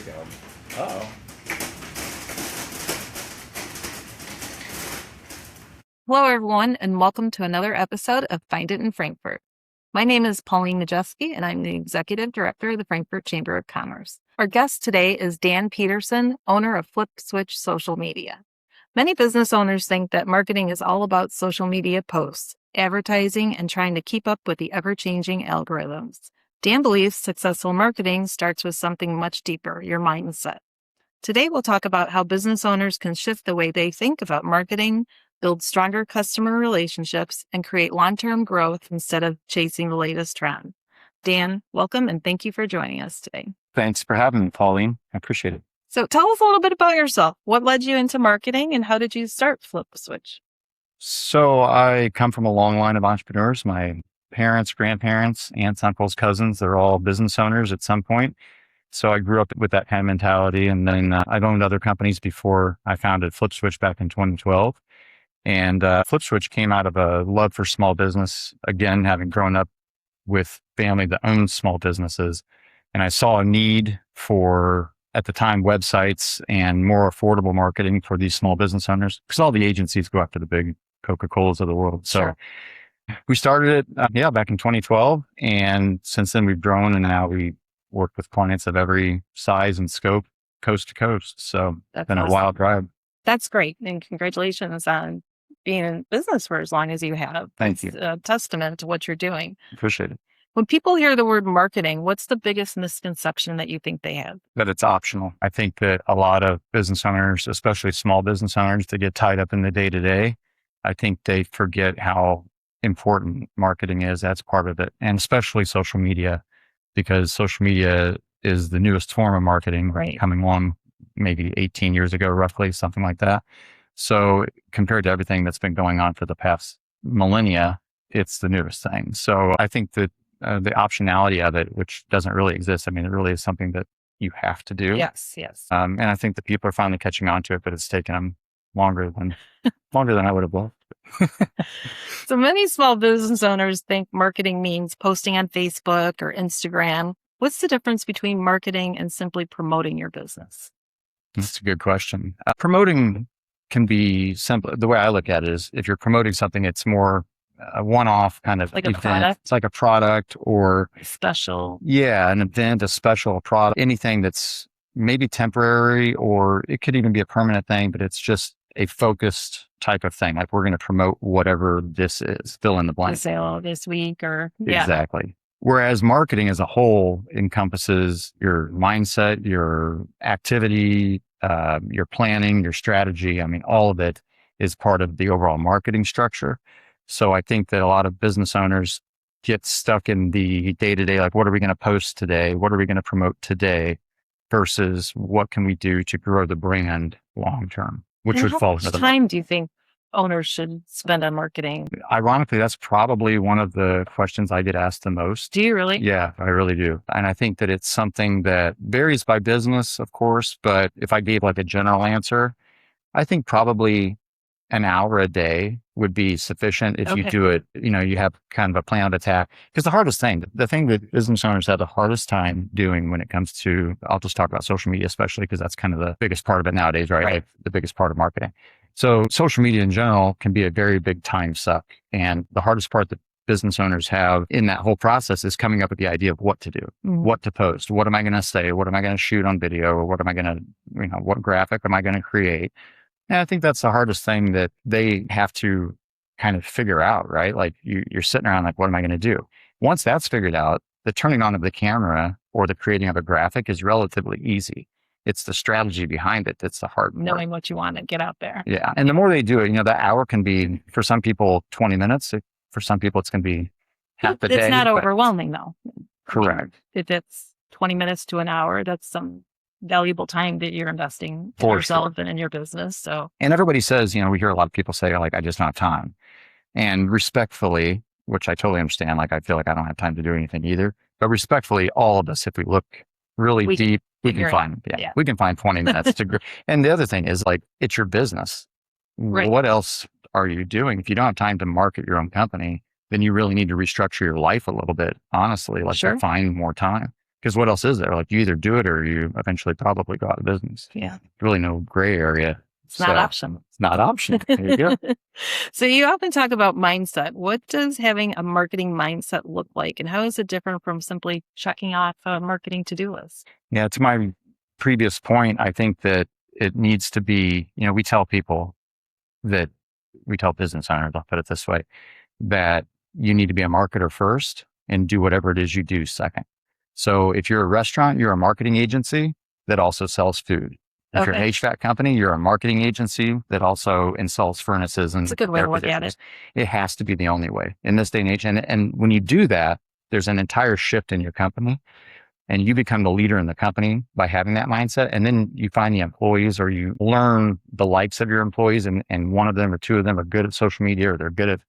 go. Uh-oh. Hello, everyone, and welcome to another episode of Find It in Frankfurt. My name is Pauline Majeski, and I'm the Executive Director of the Frankfurt Chamber of Commerce. Our guest today is Dan Peterson, owner of FlipSwitch Social Media. Many business owners think that marketing is all about social media posts, advertising, and trying to keep up with the ever-changing algorithms. Dan believes successful marketing starts with something much deeper, your mindset. Today, we'll talk about how business owners can shift the way they think about marketing, build stronger customer relationships, and create long-term growth instead of chasing the latest trend. Dan, welcome, and thank you for joining us today. Thanks for having me, Pauline. I appreciate it. So tell us a little bit about yourself. What led you into marketing, and how did you start FlipSwitch? So I come from a long line of entrepreneurs. My parents, grandparents, aunts, uncles, cousins, they're all business owners at some point. So I grew up with that kind of mentality. And then I've owned other companies before I founded FlipSwitch back in 2012. And FlipSwitch came out of a love for small business, again, having grown up with family that owns small businesses. And I saw a need for, at the time, websites and more affordable marketing for these small business owners, because all the agencies go after the big Coca-Colas of the world. So Sure. we started it, back in 2012. And since then we've grown, and now we work with clients of every size and scope, coast to coast. So That's it's been awesome. a wild ride. That's great, and congratulations on being in business for as long as you have. Thank It's you. a testament to what you're doing. Appreciate it. When people hear the word marketing, what's the biggest misconception that you think they have? That it's optional. I think that a lot of business owners, especially small business owners, that get tied up in the day to day, I think they forget how important marketing is. That's part of it. And especially social media, because social media is the newest form of marketing, Right. coming along maybe 18 years ago, roughly, something like that. So compared to everything that's been going on for the past millennia, it's the newest thing. So I think that the optionality of it, which doesn't really exist. I mean, it really is something that you have to do. Yes. And I think that people are finally catching on to it, but it's taken them longer than I would have loved. So many small business owners think marketing means posting on Facebook or Instagram. What's the difference between marketing and simply promoting your business? That's a good question. Promoting can be simple. The way I look at it is, if you're promoting something, it's more a one-off kind of Like a event. product? It's like a product, or Special. an event, a special product, anything that's maybe temporary, or it could even be a permanent thing, but it's just a focused type of thing. Like, we're going to promote whatever this is, fill in the The blank. sale this week or Exactly. Whereas marketing as a whole encompasses your mindset, your activity, your planning, your strategy. I mean, all of it is part of the overall marketing structure. So I think that a lot of business owners get stuck in the day-to-day, like, what are we going to post today? What are we going to promote today? Versus what can we do to grow the brand long-term, which And would how fall much into the time do you think owners should spend on marketing? Ironically, that's probably one of the questions I get asked the most. Do you really? Yeah, I really do. And I think that it's something that varies by business, of course. But if I gave like a general answer, I think probably an hour a day would be sufficient if you Okay. do it. You have kind of a plan of attack. Because the thing that business owners have the hardest time doing when it comes to, I'll just talk about social media, especially because that's kind of the biggest part of it nowadays, right? Right. Like, the biggest part of marketing. So social media in general can be a very big time suck. And the hardest part that business owners have in that whole process is coming up with the idea of what to do, Mhm. what to post, what am I going to say, what am I going to shoot on video, or what am I going to, what graphic am I going to create? And I think that's the hardest thing that they have to kind of figure out, right? Like, you're sitting around like, what am I going to do? Once that's figured out, the turning on of the camera or the creating of a graphic is relatively easy. It's the strategy behind it that's the hard part. Knowing what you want to get out there. Yeah. And the more they do it, that hour can be, for some people, 20 minutes. For some people, it's going to be half a day. It's not but- overwhelming though. Correct. If it's 20 minutes to an hour, that's some valuable time that you're investing in For yourself and in your business. So And everybody says, we hear a lot of people say, like, I just don't have time. And respectfully, which I totally understand, like, I feel like I don't have time to do anything either. But respectfully, all of us, if we look really We can deep, we figure can it find, Yeah. we can find 20 minutes to grow. And the other thing is, like, it's your business. Right. What else are you doing? If you don't have time to market your own company, then you really need to restructure your life a little bit, honestly, like, Sure. to find more time. Because what else is there? Like you either do it or you eventually probably go out of business. Yeah. Really no gray area. It's not optional. It's not optional. There you go. So you often talk about mindset. What does having a marketing mindset look like? And how is it different from simply checking off a marketing to-do list? Yeah, to my previous point, I think that it needs to be, we tell people that we tell business owners, I'll put it this way, that you need to be a marketer first and do whatever it is you do second. So if you're a restaurant, you're a marketing agency that also sells food. If you're an HVAC company, you're a marketing agency that also installs furnaces and It's a good way to look at it. It has to be the only way in this day and age. And when you do that, there's an entire shift in your company and you become the leader in the company by having that mindset. And then you find the employees or you learn the likes of your employees and one of them or two of them are good at social media or they're good at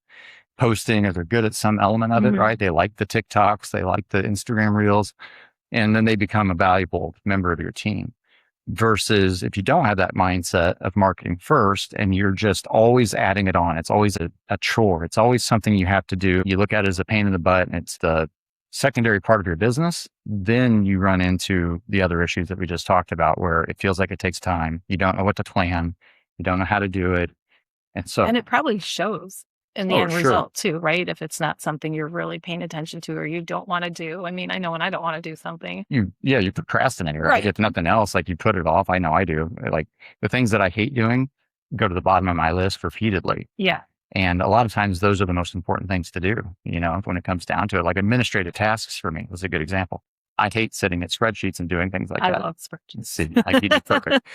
posting or they're good at some element of it, right? They like the TikToks, they like the Instagram reels, and then they become a valuable member of your team. Versus if you don't have that mindset of marketing first and you're just always adding it on, it's always a chore. It's always something you have to do. You look at it as a pain in the butt and it's the secondary part of your business. Then you run into the other issues that we just talked about where it feels like it takes time. You don't know what to plan. You don't know how to do it. And it probably shows in the end result too, right? If it's not something you're really paying attention to or you don't want to do. I mean, I know when I don't want to do something. You procrastinate, right? If nothing else, like you put it off. I know I do. Like the things that I hate doing go to the bottom of my list repeatedly. Yeah. And a lot of times those are the most important things to do, when it comes down to it. Like administrative tasks for me was a good example. I hate sitting at spreadsheets and doing things like that. I love spreadsheets. See, like you do perfect.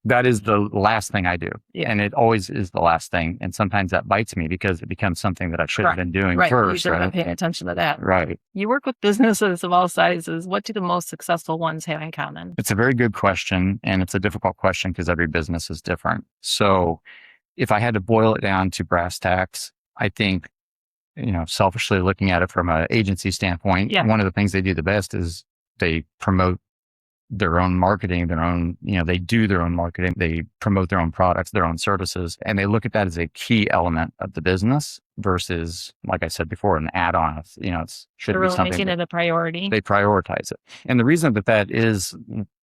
That is the last thing I do. Yeah. And it always is the last thing. And sometimes that bites me because it becomes something that I should have been doing first. You should have been paying attention to that. Right. You work with businesses of all sizes. What do the most successful ones have in common? It's a very good question. And it's a difficult question because every business is different. So if I had to boil it down to brass tacks, I think, selfishly looking at it from an agency standpoint, one of the things they do the best is they promote their own marketing, they do their own marketing, they promote their own products, their own services, and they look at that as a key element of the business versus, like I said before, an add-on. It should be something making it a priority. They prioritize it. And the reason that is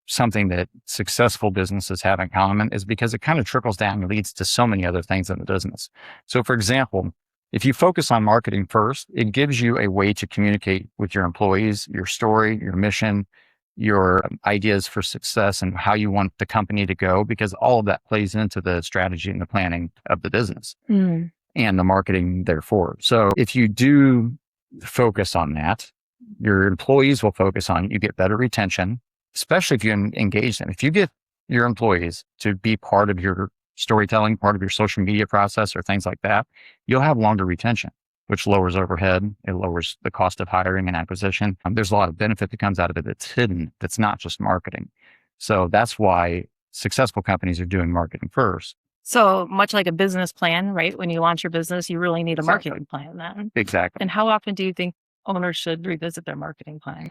something that successful businesses have in common is because it kind of trickles down and leads to so many other things in the business. So for example, if you focus on marketing first, it gives you a way to communicate with your employees, your story, your mission, your ideas for success and how you want the company to go, because all of that plays into the strategy and the planning of the business and the marketing therefore. So if you do focus on that, your employees will focus on it. You get better retention, especially if you engage them. If you get your employees to be part of your storytelling, part of your social media process or things like that, you'll have longer retention, which lowers overhead. It lowers the cost of hiring and acquisition. There's a lot of benefit that comes out of it that's hidden, that's not just marketing. So that's why successful companies are doing marketing first. So much like a business plan, right? When you launch your business, you really need a marketing plan then. Exactly. And how often do you think owners should revisit their marketing plan?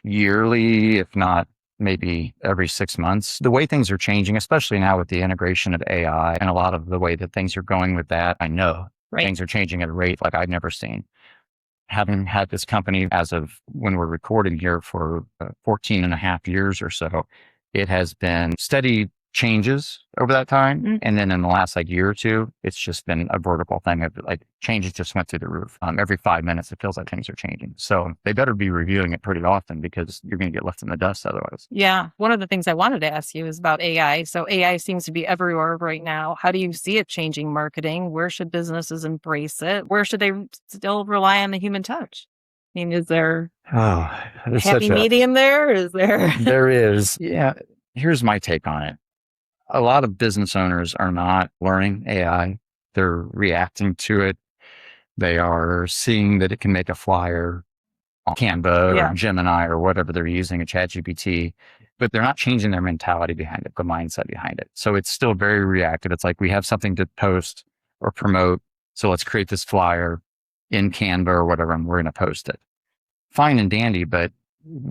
Yearly, if not maybe every 6 months. The way things are changing, especially now with the integration of AI and a lot of the way that things are going with that, I know things are changing at a rate like I've never seen. Having had this company as of when we're recording here for 14 and a half years or so, it has been steady changes over that time. And then in the last year or two, it's just been a vertical thing of changes just went through the roof. Every 5 minutes, it feels like things are changing. So they better be reviewing it pretty often because you're going to get left in the dust otherwise. Yeah. One of the things I wanted to ask you is about AI. So AI seems to be everywhere right now. How do you see it changing marketing? Where should businesses embrace it? Where should they still rely on the human touch? I mean, is there a happy medium there? Is there? There is. Yeah. Here's my take on it. A lot of business owners are not learning AI. They're reacting to it. They are seeing that it can make a flyer on Canva or Gemini or whatever they're using, a ChatGPT, but they're not changing their mentality behind it, the mindset behind it. So it's still very reactive. It's like we have something to post or promote. So let's create this flyer in Canva or whatever, and we're going to post it. Fine and dandy, but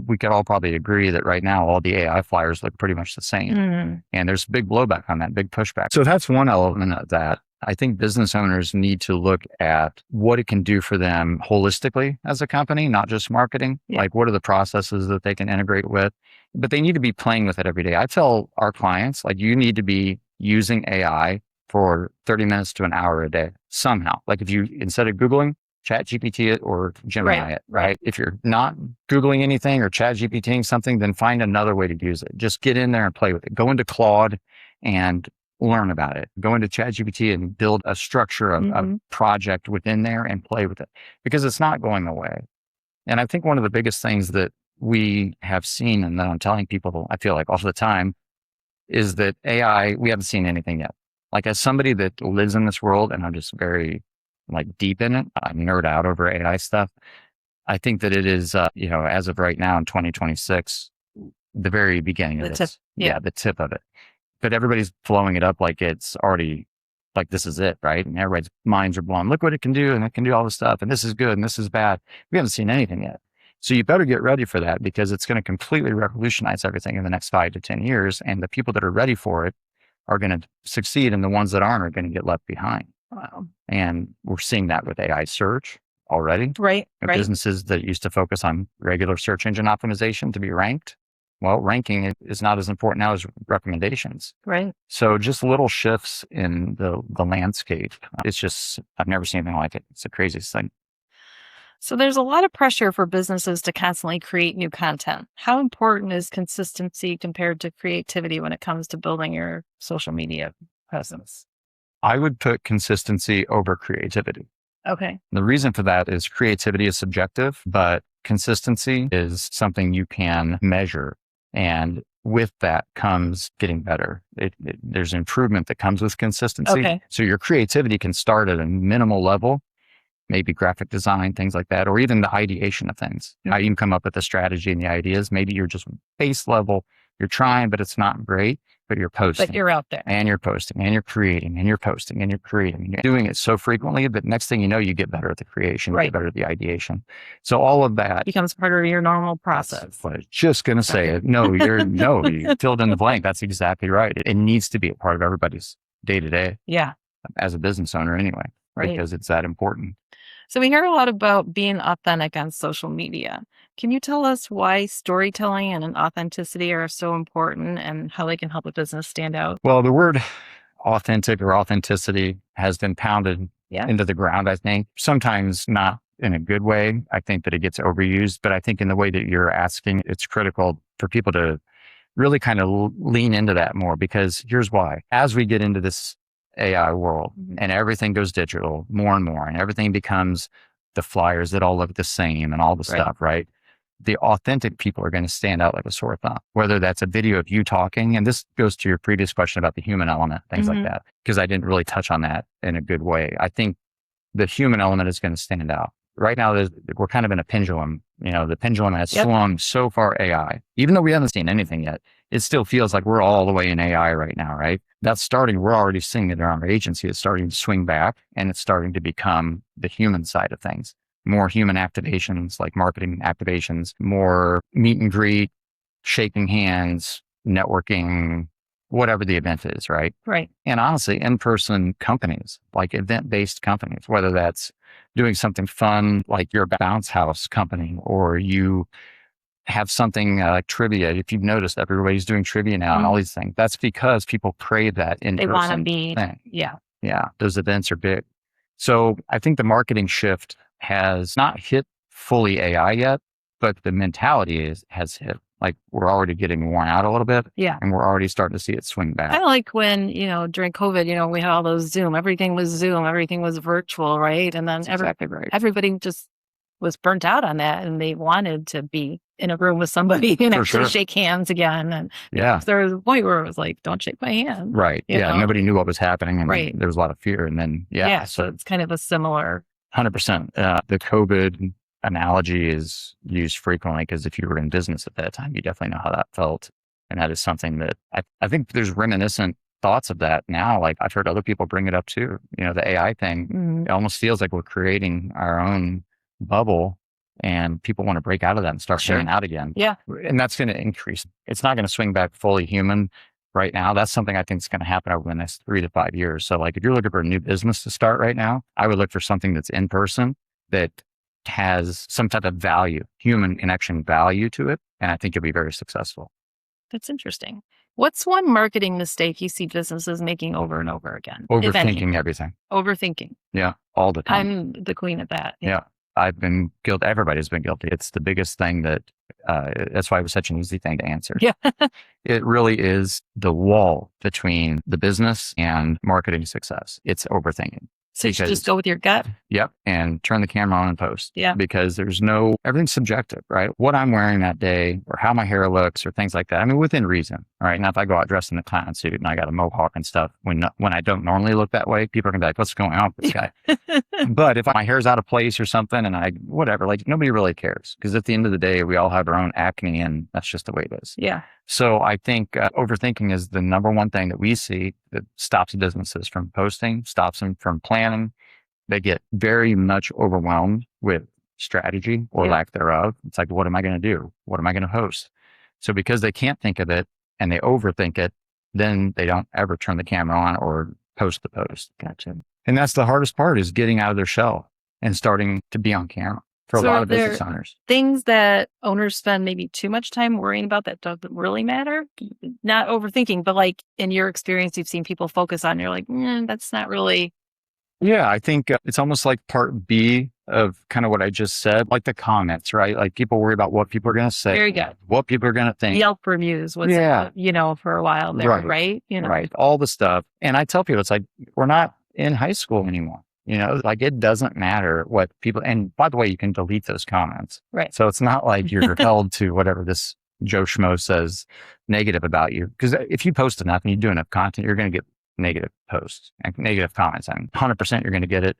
we could all probably agree that right now, all the AI flyers look pretty much the same. And there's big blowback on that, big pushback. So that's one element of that. I think business owners need to look at what it can do for them holistically as a company, not just marketing. Yeah. Like, what are the processes that they can integrate with? But they need to be playing with it every day. I tell our clients, like, you need to be using AI for 30 minutes to an hour a day somehow. Like, if you, instead of Googling, chat GPT it or Gemini it, right? If you're not Googling anything or chat GPTing something, then find another way to use it. Just get in there and play with it. Go into Claude and learn about it. Go into ChatGPT and build a structure of a project within there and play with it, because it's not going away. And I think one of the biggest things that we have seen, and that I'm telling people, I feel like all the time, is that AI, we haven't seen anything yet. Like, as somebody that lives in this world, and I'm just very like deep in it, I nerd out over AI stuff. I think that it is, as of right now in 2026, the very beginning of this. The tip of it. But everybody's blowing it up like it's already, like, this is it, right? And everybody's minds are blown. Look what it can do, and it can do all this stuff, and this is good, and this is bad. We haven't seen anything yet. So you better get ready for that, because it's going to completely revolutionize everything in the next 5 to 10 years. And the people that are ready for it are going to succeed, and the ones that aren't are going to get left behind. Wow. And we're seeing that with AI search already. Right. Businesses that used to focus on regular search engine optimization to be ranked. Well, ranking is not as important now as recommendations. Right. So just little shifts in the landscape. It's just, I've never seen anything like it. It's the craziest thing. So there's a lot of pressure for businesses to constantly create new content. How important is consistency compared to creativity when it comes to building your social media presence? I would put consistency over creativity. Okay. The reason for that is creativity is subjective, but consistency is something you can measure. And with that comes getting better. There's improvement that comes with consistency. Okay. So your creativity can start at a minimal level, maybe graphic design, things like that, or even the ideation of things. How you can come up with the strategy and the ideas. Maybe you're just base level, you're trying, but it's not great, but you're posting. But you're out there. And you're posting, and you're creating, and you're posting, and you're creating. And you're doing it so frequently, but next thing you know, you get better at the creation, you get better at the ideation. So all of that becomes part of your normal process. I was just going to say it. No, you filled in the blank. That's exactly right. It needs to be a part of everybody's day to day. Yeah. As a business owner anyway, because it's that important. So we hear a lot about being authentic on social media. Can you tell us why storytelling and authenticity are so important and how they can help a business stand out? Well, the word authentic or authenticity has been pounded into the ground, I think. Sometimes not in a good way. I think that it gets overused, but I think in the way that you're asking, it's critical for people to really kind of lean into that more, because here's why. As we get into this AI world and everything goes digital more and more, and everything becomes the flyers that all look the same and all the stuff, right? The authentic people are going to stand out like a sore thumb, whether that's a video of you talking. And this goes to your previous question about the human element, things like that, because I didn't really touch on that in a good way. I think the human element is going to stand out. Right now, we're kind of in a pendulum. The pendulum has swung so far AI. Even though we haven't seen anything yet, it still feels like we're all the way in AI right now, right? That's starting, we're already seeing it in our agency. It's starting to swing back, and it's starting to become the human side of things. More human activations, like marketing activations, more meet and greet, shaking hands, networking, whatever the event is, right? Right. And honestly, in-person companies, like event-based companies, whether that's doing something fun, like your bounce house company, or you have something like trivia. If you've noticed, everybody's doing trivia now and all these things. That's because people crave that in-person They want to be, thing. Yeah. Those events are big. So I think the marketing shift has not hit fully AI yet, but the mentality has hit. Like, we're already getting worn out a little bit. Yeah. And we're already starting to see it swing back. Kind of like when, during COVID, we had all those Zoom, everything was virtual, right? And then everybody just was burnt out on that, and they wanted to be in a room with somebody and actually shake hands again. And so there was a point where it was like, don't shake my hand. Right. Yeah. Nobody knew what was happening. And there was a lot of fear. And then, so it's kind of a similar. 100%. The COVID analogy is used frequently, because if you were in business at that time, you definitely know how that felt. And that is something that I think there's reminiscent thoughts of that now. Like, I've heard other people bring it up too. The AI thing, it almost feels like we're creating our own bubble, and people want to break out of that and start hanging out again. Yeah. And that's going to increase. It's not going to swing back fully human, right now. That's something I think is going to happen over the next 3 to 5 years. So like if you're looking for a new business to start right now, I would look for something that's in person that has some type of value, human connection value to it. And I think you'll be very successful. That's interesting. What's one marketing mistake you see businesses making over and over again? If any? Overthinking everything. Overthinking. Yeah. All the time. I'm the queen of that. Yeah. I've been guilty. Everybody's been guilty. It's the biggest thing that's why it was such an easy thing to answer. Yeah. It really is the wall between the business and marketing success. It's overthinking. So you should just go with your gut. Yep. And turn the camera on and post. Yeah. Because everything's subjective, right? What I'm wearing that day or how my hair looks or things like that. I mean, within reason, right? Now, if I go out dressed in a clown suit and I got a mohawk and stuff, when I don't normally look that way, people are going to be like, what's going on with this guy? But if my hair's out of place or something and whatever, like nobody really cares. Because at the end of the day, we all have our own acne and that's just the way it is. Yeah. So I think overthinking is the number one thing that we see that stops businesses from posting, stops them from planning. They get very much overwhelmed with strategy or lack thereof. It's like, what am I going to do? What am I going to host? So because they can't think of it and they overthink it, then they don't ever turn the camera on or post the post. Gotcha. And that's the hardest part, is getting out of their shell and starting to be on camera. For a lot of business owners. Things that owners spend maybe too much time worrying about that doesn't really matter. Not overthinking, but like in your experience, you've seen people focus on, you're like, that's not really. Yeah, I think it's almost like part B of kind of what I just said, like the comments, right? Like people worry about what people are going to say. Very good. What people are going to think. Yelp reviews was, for a while there, right? Right. All the stuff. And I tell people, it's like, we're not in high school anymore. Like it doesn't matter what people, and by the way, you can delete those comments. Right. So it's not like you're held to whatever this Joe Schmo says negative about you. Because if you post enough and you do enough content, you're going to get negative posts and negative comments. And 100% you're going to get it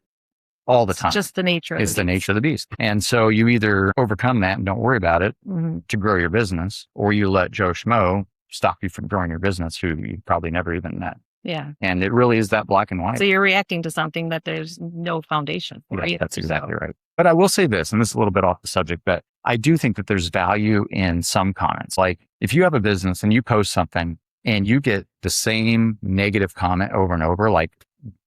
all the time. It's just the nature of it. It's the nature of the beast. And so you either overcome that and don't worry about it to grow your business, or you let Joe Schmo stop you from growing your business, who you probably never even met. Yeah. And it really is that black and white. So you're reacting to something that there's no foundation for. Yeah, that's exactly right. But I will say this, and this is a little bit off the subject, but I do think that there's value in some comments. Like if you have a business and you post something and you get the same negative comment over and over, like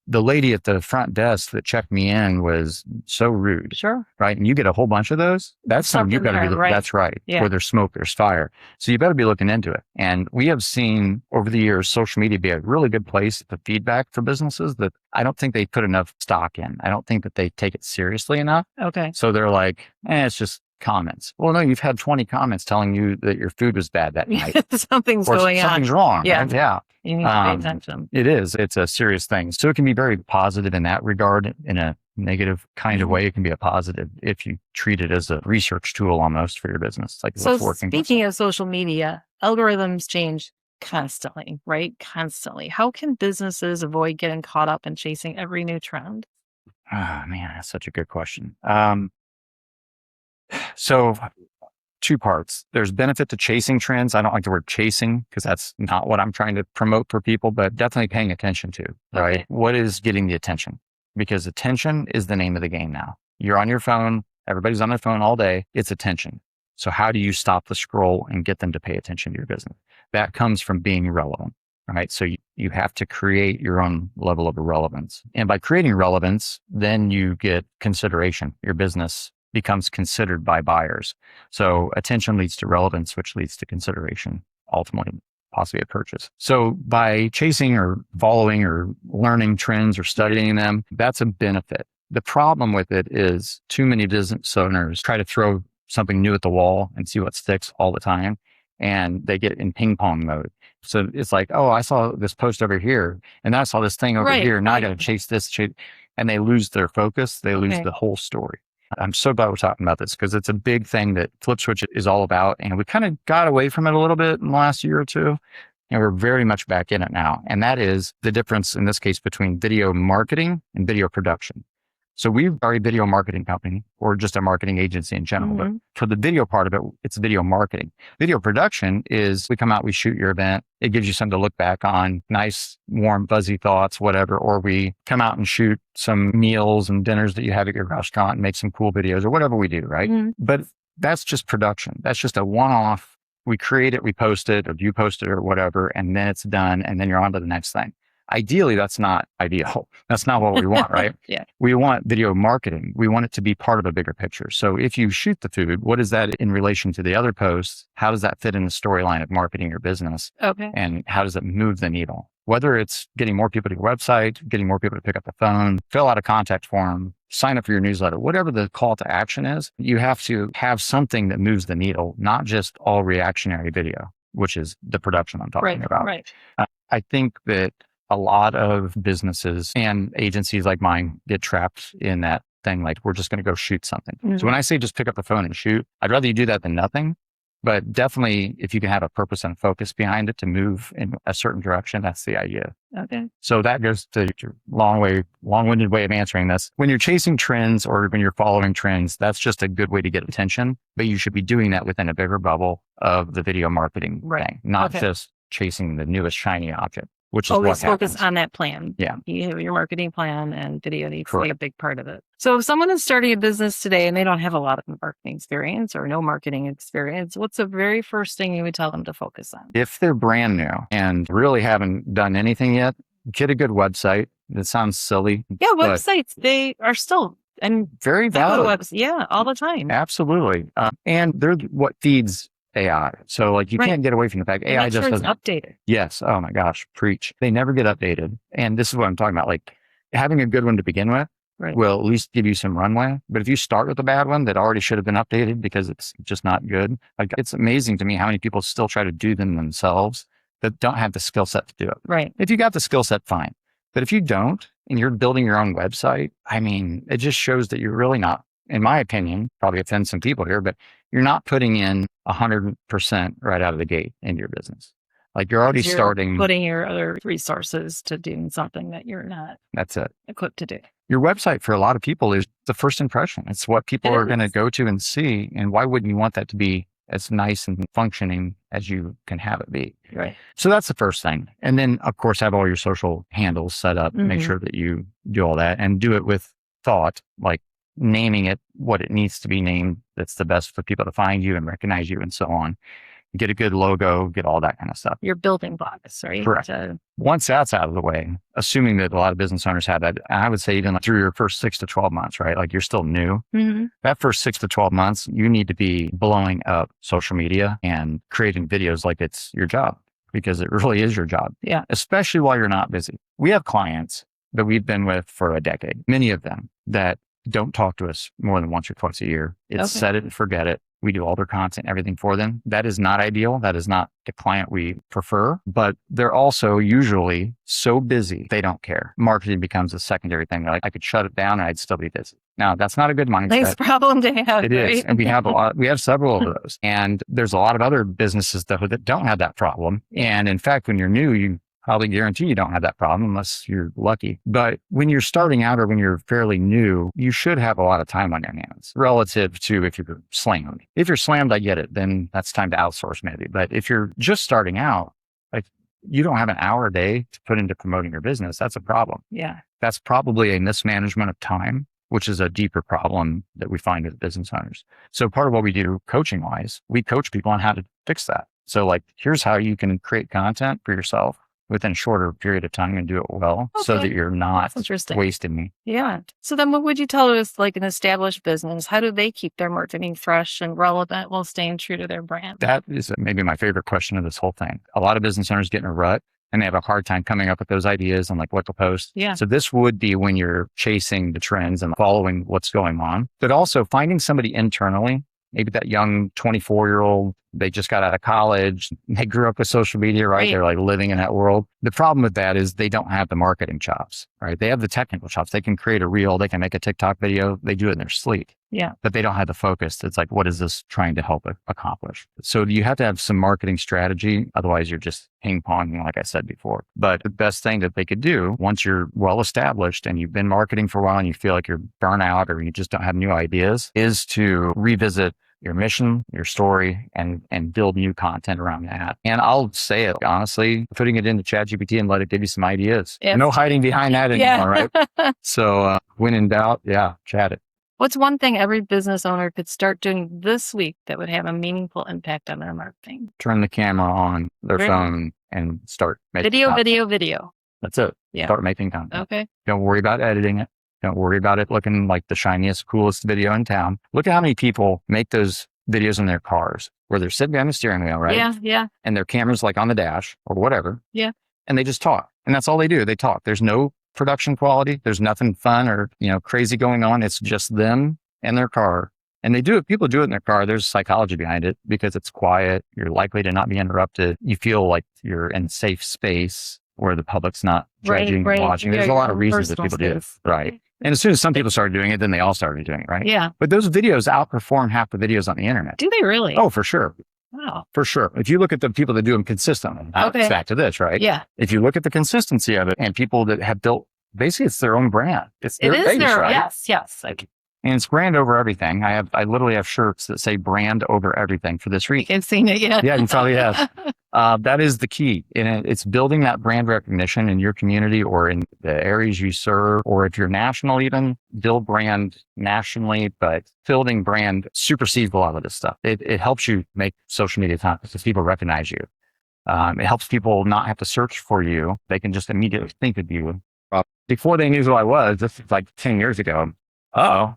the lady at the front desk that checked me in was so rude. Sure. Right. And you get a whole bunch of those. That's something you better be, right. That's right. Yeah. Where there's smoke, there's fire. So you better be looking into it. And we have seen over the years, social media be a really good place for feedback for businesses that I don't think they put enough stock in. I don't think that they take it seriously enough. Okay. So they're like, it's just comments. Well, no, you've had 20 comments telling you that your food was bad that night. Something's going on. Something's wrong. Yeah. Right? Yeah. You need to pay attention. It is. It's a serious thing. So it can be very positive in that regard. In a negative kind of way, it can be a positive if you treat it as a research tool almost for your business. Like so what's working. Speaking of social media, algorithms change constantly, right? Constantly. How can businesses avoid getting caught up in chasing every new trend? Oh, man, that's such a good question. So two parts. There's benefit to chasing trends. I don't like the word chasing because that's not what I'm trying to promote for people, but definitely paying attention to, right? Okay. What is getting the attention? Because attention is the name of the game now. You're on your phone. Everybody's on their phone all day. It's attention. So how do you stop the scroll and get them to pay attention to your business? That comes from being relevant, right? So you have to create your own level of relevance. And by creating relevance, then you get consideration. Your business becomes considered by buyers. So attention leads to relevance, which leads to consideration, ultimately possibly a purchase. So by chasing or following or learning trends or studying them, that's a benefit. The problem with it is too many business owners try to throw something new at the wall and see what sticks all the time. And they get in ping pong mode. So it's like, oh, I saw this post over here and I saw this thing over here. Now I got to chase this, and they lose their focus. They lose the whole story. I'm so glad we're talking about this because it's a big thing that FlipSwitch is all about. And we kind of got away from it a little bit in the last year or two. And we're very much back in it now. And that is the difference in this case between video marketing and video production. So we are a video marketing company or just a marketing agency in general. But for the video part of it, it's video marketing. Video production is we come out, we shoot your event. It gives you something to look back on, nice, warm, fuzzy thoughts, whatever. Or we come out and shoot some meals and dinners that you have at your restaurant and make some cool videos or whatever we do, right? But that's just production. That's just a one-off We create it, we post it, or you post it or whatever, and then it's done. And then you're on to the next thing. Ideally, that's not ideal. That's not what we want, right? Yeah. We want video marketing. We want it to be part of a bigger picture. So if you shoot the food, what is that in relation to the other posts? How does that fit in the storyline of marketing your business? Okay. And how does it move the needle? Whether it's getting more people to your website, getting more people to pick up the phone, fill out a contact form, sign up for your newsletter, whatever the call to action is, you have to have something that moves the needle, not just all reactionary video, which is the production I'm talking about. Right. I think that a lot of businesses and agencies like mine get trapped in that thing. Like, we're just going to go shoot something. Mm-hmm. So when I say just pick up the phone and shoot, I'd rather you do that than nothing. But definitely, if you can have a purpose and focus behind it to move in a certain direction, that's the idea. Okay. So that goes to your long-winded way of answering this. When you're chasing trends or when you're following trends, that's just a good way to get attention. But you should be doing that within a bigger bubble of the video marketing thing, not just chasing the newest shiny object, which is always what happens. Focus on that plan. Yeah. You have your marketing plan, and video needs to Correct. be a big part of it. So if someone is starting a business today and they don't have a lot of marketing experience or no marketing experience, what's the very first thing you would tell them to focus on? If they're brand new and really haven't done anything yet, get a good website. It sounds silly. Yeah, websites, they are still very valid. Yeah, all the time. Absolutely. And they're what feeds AI. So like you can't get away from the fact AI just doesn't updated. Yes. Oh my gosh. Preach. They never get updated. And this is what I'm talking about. Like, having a good one to begin with will at least give you some runway. But if you start with a bad one that already should have been updated because it's just not good, like, it's amazing to me how many people still try to do them themselves that don't have the skill set to do it. Right. If you got the skill set, fine. But if you don't, and you're building your own website, I mean, it just shows that you're really not, in my opinion, probably offend some people here, but you're not putting in 100% right out of the gate into your business. Like, you're already starting putting your other resources to doing something that you're not equipped to do. Your website for a lot of people is the first impression. It's what people are going to go to and see. And why wouldn't you want that to be as nice and functioning as you can have it be? Right. So that's the first thing. And then, of course, have all your social handles set up, make sure that you do all that and do it with thought, like naming it what it needs to be named. That's the best for people to find you and recognize you and so on. Get a good logo, get all that kind of stuff. Your building blocks, right? Correct. Once that's out of the way, assuming that a lot of business owners have that, I would say even through your first 6 to 12 months, right? Like, you're still new. That first 6 to 12 months, you need to be blowing up social media and creating videos like it's your job, because it really is your job. Yeah. Especially while you're not busy. We have clients that we've been with for a decade, many of them that don't talk to us more than once or twice a year. It's set it and forget it. We do all their content, everything for them. That is not ideal. That is not the client we prefer, but they're also usually so busy, they don't care. Marketing becomes a secondary thing. They're like, I could shut it down and I'd still be busy. Now, that's not a good mindset. Nice problem to have. It is. And we have several of those. And there's a lot of other businesses that don't have that problem. And in fact, when you're new, you probably guarantee you don't have that problem unless you're lucky. But when you're starting out or when you're fairly new, you should have a lot of time on your hands relative to if you're slammed. If you're slammed, I get it. Then that's time to outsource maybe. But if you're just starting out, like, you don't have an hour a day to put into promoting your business, that's a problem. Yeah. That's probably a mismanagement of time, which is a deeper problem that we find with business owners. So part of what we do coaching wise, we coach people on how to fix that. So like, here's how you can create content for yourself within a shorter period of time and do it well so that you're not wasting me. Yeah. So then what would you tell us, like an established business, how do they keep their marketing fresh and relevant while staying true to their brand? That is maybe my favorite question of this whole thing. A lot of business owners get in a rut and they have a hard time coming up with those ideas and like what to post. Yeah. So this would be when you're chasing the trends and following what's going on, but also finding somebody internally, maybe that young 24-year-old, they just got out of college. They grew up with social media, right? They're like living in that world. The problem with that is they don't have the marketing chops, right? They have the technical chops. They can create a reel. They can make a TikTok video. They do it in their sleep. Yeah. But they don't have the focus. It's like, what is this trying to help accomplish? So you have to have some marketing strategy. Otherwise, you're just ping ponging, like I said before. But the best thing that they could do once you're well established and you've been marketing for a while and you feel like you're burnt out or you just don't have new ideas is to revisit your mission, your story, and build new content around that. And I'll say it honestly, putting it into ChatGPT and let it give you some ideas. No hiding behind that anymore, right? So when in doubt, chat it. What's one thing every business owner could start doing this week that would have a meaningful impact on their marketing? Turn the camera on their Great. phone and start making Video, content. video. That's it. Yeah. Start making content. Okay. Don't worry about editing it. Don't worry about it looking like the shiniest, coolest video in town. Look at how many people make those videos in their cars where they're sitting behind the steering wheel, right? Yeah. And their camera's like on the dash or whatever. Yeah. And they just talk. And that's all they do. They talk. There's no production quality. There's nothing fun or, crazy going on. It's just them and their car. And people do it in their car. There's psychology behind it because it's quiet. You're likely to not be interrupted. You feel like you're in safe space where the public's not judging, right. watching. Yeah, There's a lot of reasons that personal people do it. space. Right. And as soon as some people started doing it, then they all started doing it, right? Yeah. But those videos outperform half the videos on the internet. Do they really? Oh, for sure. Wow. For sure. If you look at the people that do them consistently, Okay. back to this, right? Yeah. If you look at the consistency of it and people that have built, basically it's their own brand. It's their base, right? Yes. And it's brand over everything. I literally have shirts that say brand over everything for this reason. I've seen it, yeah. Yeah, you probably have. That is the key. And it's building that brand recognition in your community or in the areas you serve, or if you're national even, build brand nationally, but building brand supersedes a lot of this stuff. It helps you make social media time because people recognize you. It helps people not have to search for you. They can just immediately think of you. Before they knew who I was, this is like 10 years ago. Uh-oh.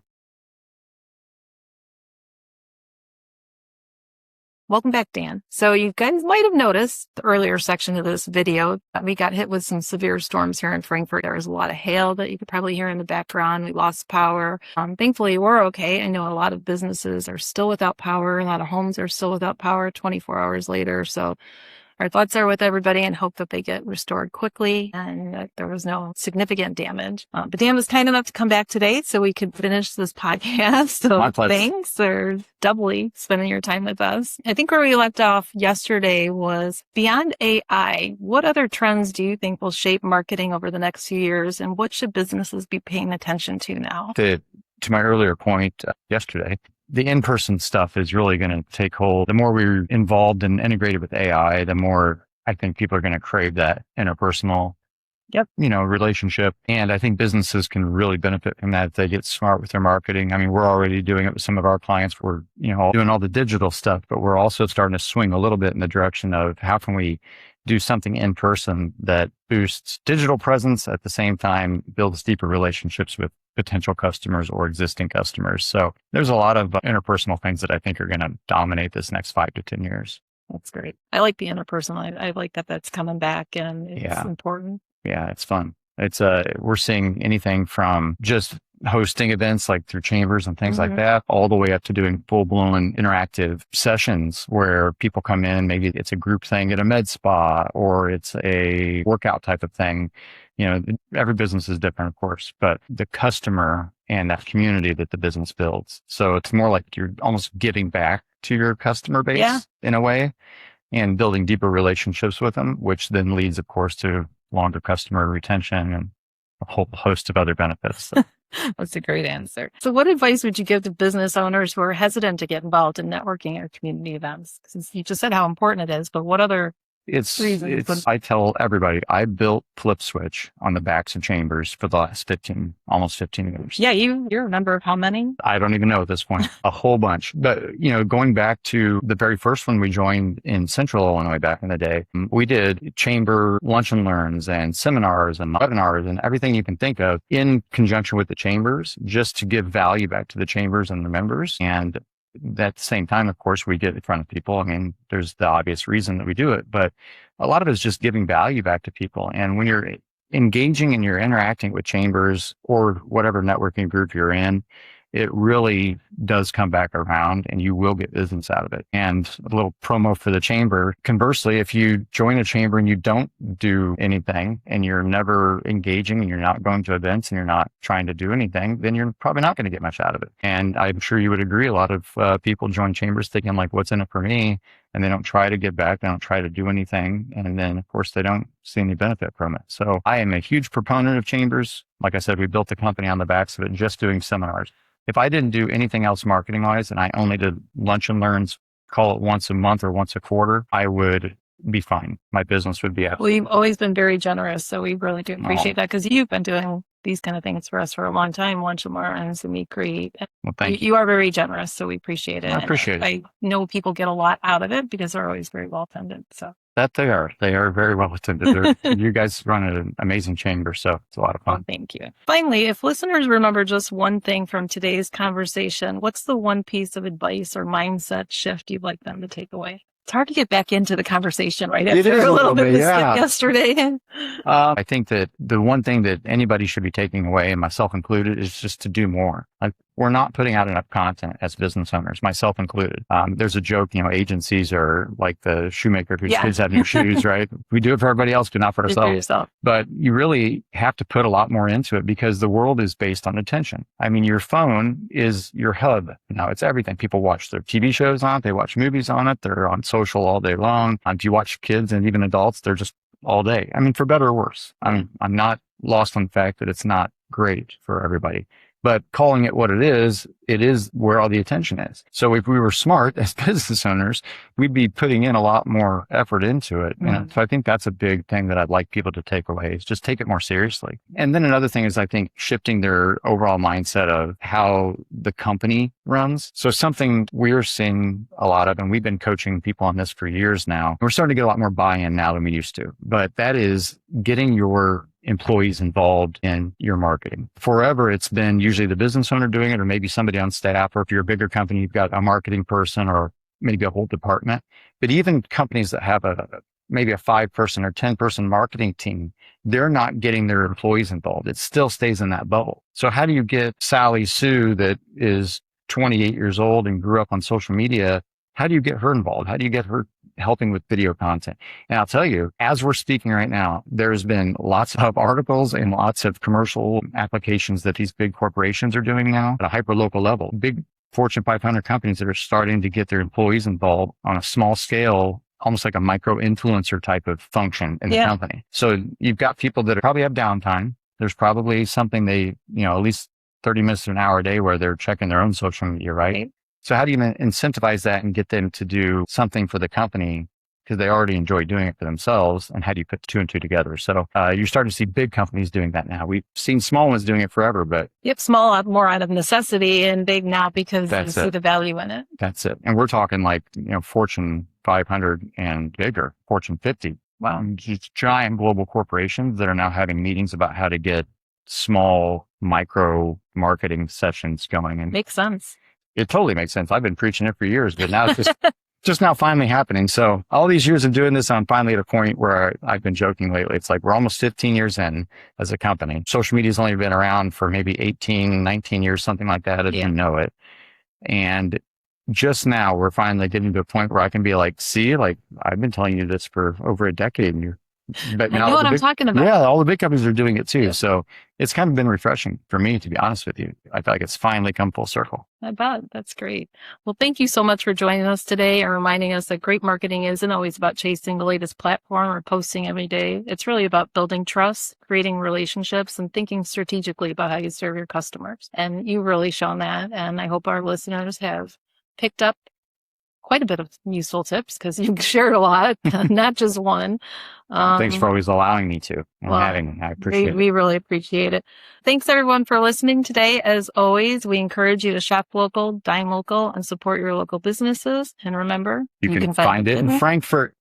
Welcome back, Dan. So you guys might have noticed the earlier section of this video that we got hit with some severe storms here in Frankfurt. There was a lot of hail that you could probably hear in the background. We lost power. Thankfully, we're okay. I know a lot of businesses are still without power. A lot of homes are still without power 24 hours later. So our thoughts are with everybody and hope that they get restored quickly and that there was no significant damage. But Dan was kind enough to come back today so we could finish this podcast. So thanks for doubly spending your time with us. I think where we left off yesterday was beyond AI. What other trends do you think will shape marketing over the next few years, and what should businesses be paying attention to now? To my earlier point yesterday, the in-person stuff is really going to take hold. The more we're involved and integrated with AI, the more I think people are going to crave that interpersonal, relationship. And I think businesses can really benefit from that if they get smart with their marketing. I mean, we're already doing it with some of our clients. We're, doing all the digital stuff, but we're also starting to swing a little bit in the direction of how can we do something in person that boosts digital presence at the same time, builds deeper relationships with potential customers or existing customers. So there's a lot of interpersonal things that I think are going to dominate this next 5 to 10 years. That's great. I like the interpersonal. I like that that's coming back and it's important. Yeah, it's fun. It's we're seeing anything from just hosting events like through chambers and things like that, all the way up to doing full-blown interactive sessions where people come in. Maybe it's a group thing at a med spa or it's a workout type of thing. Every business is different, of course, but the customer and that community that the business builds. So it's more like you're almost giving back to your customer base in a way and building deeper relationships with them, which then leads, of course, to longer customer retention and a whole host of other benefits. That's a great answer. So what advice would you give to business owners who are hesitant to get involved in networking or community events? Since you just said how important it is, but what other reasons? I tell everybody, I built FlipSwitch on the backs of chambers for the last almost 15 years. Yeah, you're a member of how many? I don't even know at this point, a whole bunch. But, going back to the very first one we joined in Central Illinois back in the day, we did chamber lunch and learns and seminars and webinars and everything you can think of in conjunction with the chambers, just to give value back to the chambers and the members. And at the same time, of course, we get in front of people. I mean, there's the obvious reason that we do it, but a lot of it is just giving value back to people. And when you're engaging and you're interacting with chambers or whatever networking group you're in, it really does come back around and you will get business out of it. And a little promo for the chamber. Conversely, if you join a chamber and you don't do anything and you're never engaging and you're not going to events and you're not trying to do anything, then you're probably not going to get much out of it. And I'm sure you would agree, a lot of people join chambers thinking like, what's in it for me? And they don't try to give back. They don't try to do anything. And then, of course, they don't see any benefit from it. So I am a huge proponent of chambers. Like I said, we built the company on the backs of it, just doing seminars. If I didn't do anything else marketing wise and I only did lunch and learns, call it once a month or once a quarter, I would be fine. My business would be out. Well, you've always been very generous. So we really do appreciate that because you've been doing these kind of things for us for a long time. Lunch and learns and Meet Greet. Well, thank you. You are very generous, so we appreciate it. I appreciate it. I know people get a lot out of it because they're always very well attended. So That they are. They are very well attended. You guys run an amazing chamber, so it's a lot of fun. Well, thank you. Finally, if listeners remember just one thing from today's conversation, what's the one piece of advice or mindset shift you'd like them to take away? It's hard to get back into the conversation right after a little bit of skip yesterday. I think that the one thing that anybody should be taking away, and myself included, is just to do more. Like, we're not putting out enough content as business owners, myself included. There's a joke, agencies are like the shoemaker whose kids have new shoes, right? We do it for everybody else, but not for ourselves. But you really have to put a lot more into it because the world is based on attention. I mean, your phone is your hub. Now it's everything. People watch their TV shows on it. They watch movies on it. They're on social all day long. If you watch kids and even adults, they're just all day. I mean, for better or worse. I mean, I'm not lost on the fact that it's not great for everybody. But calling it what it is where all the attention is. So if we were smart as business owners, we'd be putting in a lot more effort into it. Mm-hmm. So I think that's a big thing that I'd like people to take away is just take it more seriously. And then another thing is I think shifting their overall mindset of how the company runs. So something we're seeing a lot of, and we've been coaching people on this for years now. We're starting to get a lot more buy-in now than we used to, but that is getting your employees involved in your marketing. Forever, it's been usually the business owner doing it, or maybe somebody on staff, or if you're a bigger company, you've got a marketing person or maybe a whole department. But even companies that have maybe a 5-person or 10-person marketing team, they're not getting their employees involved. It still stays in that bubble. So how do you get Sally Sue that is 28 years old and grew up on social media? How do you get her involved? How do you get her helping with video content? And I'll tell you, as we're speaking right now, there's been lots of articles and lots of commercial applications that these big corporations are doing now at a hyper-local level. Big Fortune 500 companies that are starting to get their employees involved on a small scale, almost like a micro-influencer type of function in the company. So you've got people that probably have downtime. There's probably something they, at least 30 minutes to an hour a day where they're checking their own social media, right? So how do you incentivize that and get them to do something for the company because they already enjoy doing it for themselves? And how do you put 2 and 2 together? So you're starting to see big companies doing that now. We've seen small ones doing it forever, but small more out of necessity and big now because you see the value in it. That's it. And we're talking like, Fortune 500 and bigger, Fortune 50. Wow. Just giant global corporations that are now having meetings about how to get small micro marketing sessions going. And makes sense. It totally makes sense. I've been preaching it for years, but now it's just now finally happening. So all these years of doing this, I'm finally at a point where I've been joking lately. It's like we're almost 15 years in as a company. Social media's only been around for maybe 18, 19 years, something like that, if you know it. And just now we're finally getting to a point where I can be like, see, like I've been telling you this for over a decade and but I know what I'm talking about. Yeah, all the big companies are doing it too. Yeah. So it's kind of been refreshing for me, to be honest with you. I feel like it's finally come full circle. I bet. That's great. Well, thank you so much for joining us today and reminding us that great marketing isn't always about chasing the latest platform or posting every day. It's really about building trust, creating relationships, and thinking strategically about how you serve your customers. And you've really shown that. And I hope our listeners have picked up quite a bit of useful tips because you've shared a lot, not just one. Thanks for always allowing me to and having me. I appreciate it. We really appreciate it. Thanks everyone for listening today. As always, we encourage you to shop local, dine local, and support your local businesses. And remember, you can find it in Frankfurt.